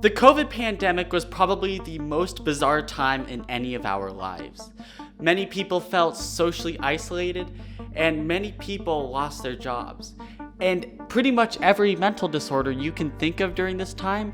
The COVID pandemic was probably the most bizarre time in any of our lives. Many people felt socially isolated, and many people lost their jobs. And pretty much every mental disorder you can think of during this time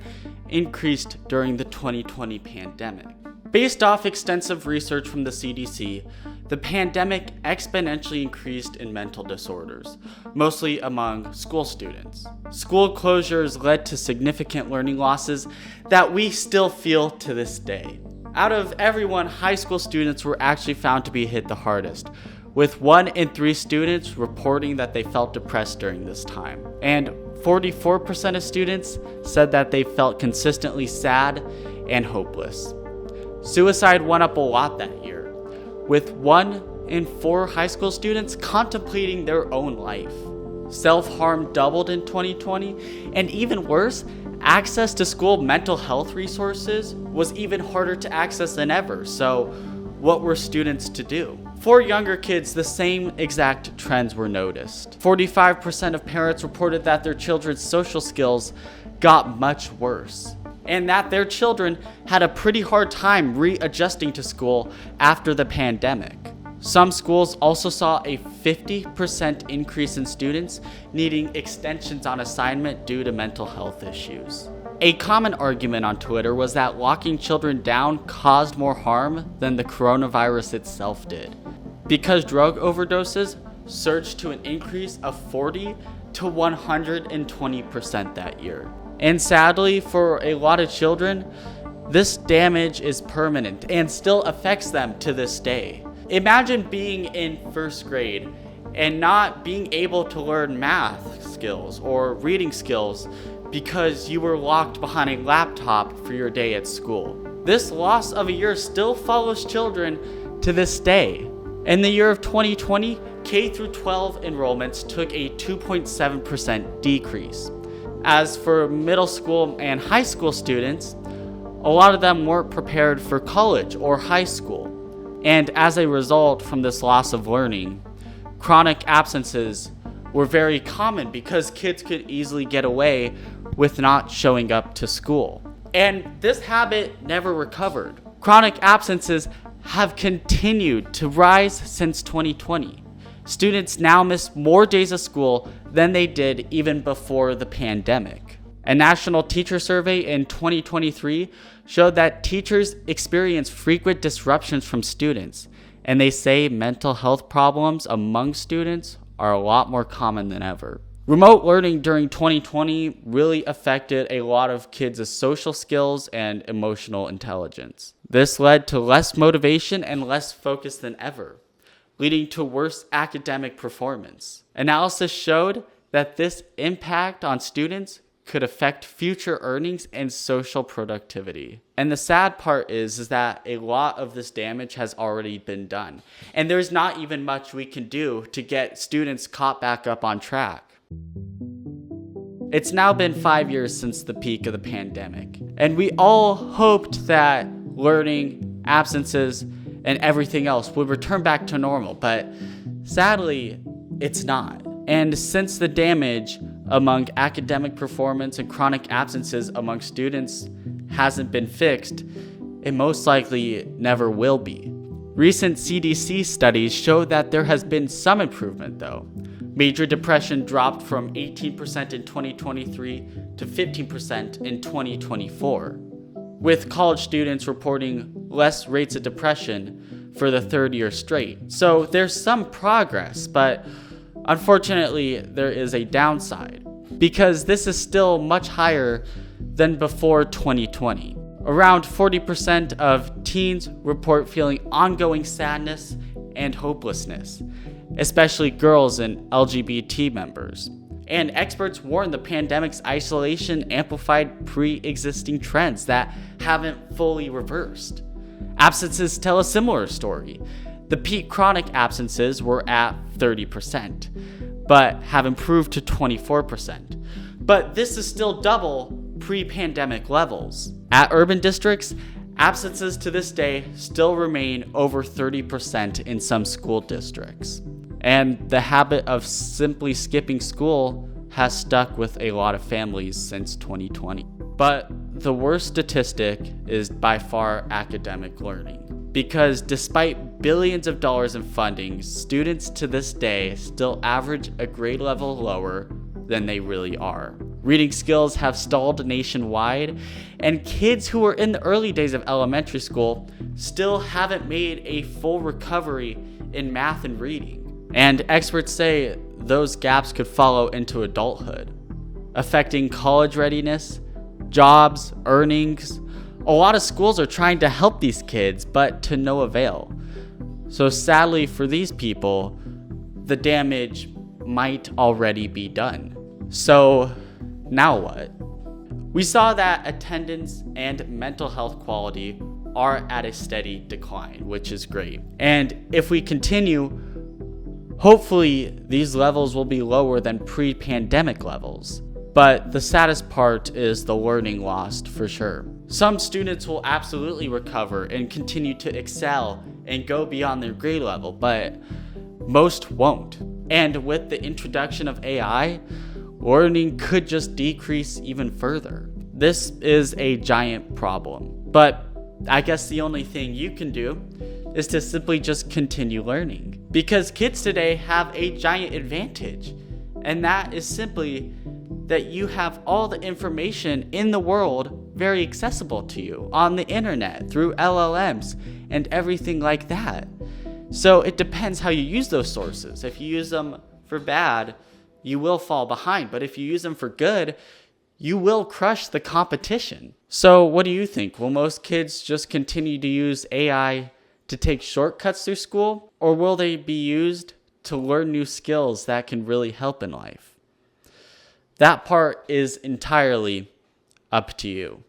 increased during the 2020 pandemic. Based off extensive research from the CDC, the pandemic exponentially increased in mental disorders, mostly among school students. School closures led to significant learning losses that we still feel to this day. Out of everyone, high school students were actually found to be hit the hardest, with 1 in 3 students reporting that they felt depressed during this time. And 44% of students said that they felt consistently sad and hopeless. Suicide went up a lot that year, with 1 in 4 high school students contemplating their own life. Self-harm doubled in 2020, and even worse, access to school mental health resources was even harder to access than ever. So what were students to do? For younger kids, the same exact trends were noticed. 45% of parents reported that their children's social skills got much worse, and that their children had a pretty hard time readjusting to school after the pandemic. Some schools also saw a 50% increase in students needing extensions on assignment due to mental health issues. A common argument on Twitter was that locking children down caused more harm than the coronavirus itself did, because drug overdoses surged to an increase of 40 to 120% that year. And sadly, for a lot of children, this damage is permanent and still affects them to this day. Imagine being in first grade and not being able to learn math skills or reading skills because you were locked behind a laptop for your day at school. This loss of a year still follows children to this day. In the year of 2020, K-12 enrollments took a 2.7% decrease. As for middle school and high school students, a lot of them weren't prepared for college or high school. And as a result from this loss of learning, chronic absences were very common because kids could easily get away with not showing up to school. And this habit never recovered. Chronic absences have continued to rise since 2020. Students now miss more days of school than they did even before the pandemic. A national teacher survey in 2023 showed that teachers experience frequent disruptions from students, and they say mental health problems among students are a lot more common than ever. Remote learning during 2020 really affected a lot of kids' social skills and emotional intelligence. This led to less motivation and less focus than ever, leading to worse academic performance. Analysis showed that this impact on students could affect future earnings and social productivity. And the sad part is that a lot of this damage has already been done, and there's not even much we can do to get students caught back up on track. It's now been 5 years since the peak of the pandemic, and we all hoped that learning, absences, and everything else would return back to normal, but sadly, it's not. And since the damage among academic performance and chronic absences among students hasn't been fixed, it most likely never will be. Recent CDC studies show that there has been some improvement though. Major depression dropped from 18% in 2023 to 15% in 2024, with college students reporting less rates of depression for the 3rd year straight. So there's some progress, but unfortunately there is a downside, because this is still much higher than before 2020. Around 40% of teens report feeling ongoing sadness and hopelessness, especially girls and LGBT members. And experts warn the pandemic's isolation amplified pre-existing trends that haven't fully reversed. Absences tell a similar story. The peak chronic absences were at 30%, but have improved to 24%. But this is still double pre-pandemic levels. At urban districts, absences to this day still remain over 30% in some school districts. And the habit of simply skipping school has stuck with a lot of families since 2020. But the worst statistic is by far academic learning. Because despite billions of dollars in funding, students to this day still average a grade level lower than they really are. Reading skills have stalled nationwide, and kids who were in the early days of elementary school still haven't made a full recovery in math and reading. And experts say those gaps could follow into adulthood, affecting college readiness, jobs, earnings. A lot of schools are trying to help these kids, but to no avail. So sadly for these people, the damage might already be done. So now what? We saw that attendance and mental health quality are at a steady decline, which is great. And if we continue, hopefully these levels will be lower than pre-pandemic levels. But the saddest part is the learning lost for sure. Some students will absolutely recover and continue to excel and go beyond their grade level, but most won't. And with the introduction of AI, learning could just decrease even further. This is a giant problem. But I guess the only thing you can do is to simply just continue learning. Because kids today have a giant advantage, and that is simply that you have all the information in the world very accessible to you on the internet through LLMs and everything like that. So it depends how you use those sources. If you use them for bad, you will fall behind. But if you use them for good, you will crush the competition. So what do you think? Will most kids just continue to use AI to take shortcuts through school? Or will they be used to learn new skills that can really help in life? That part is entirely up to you.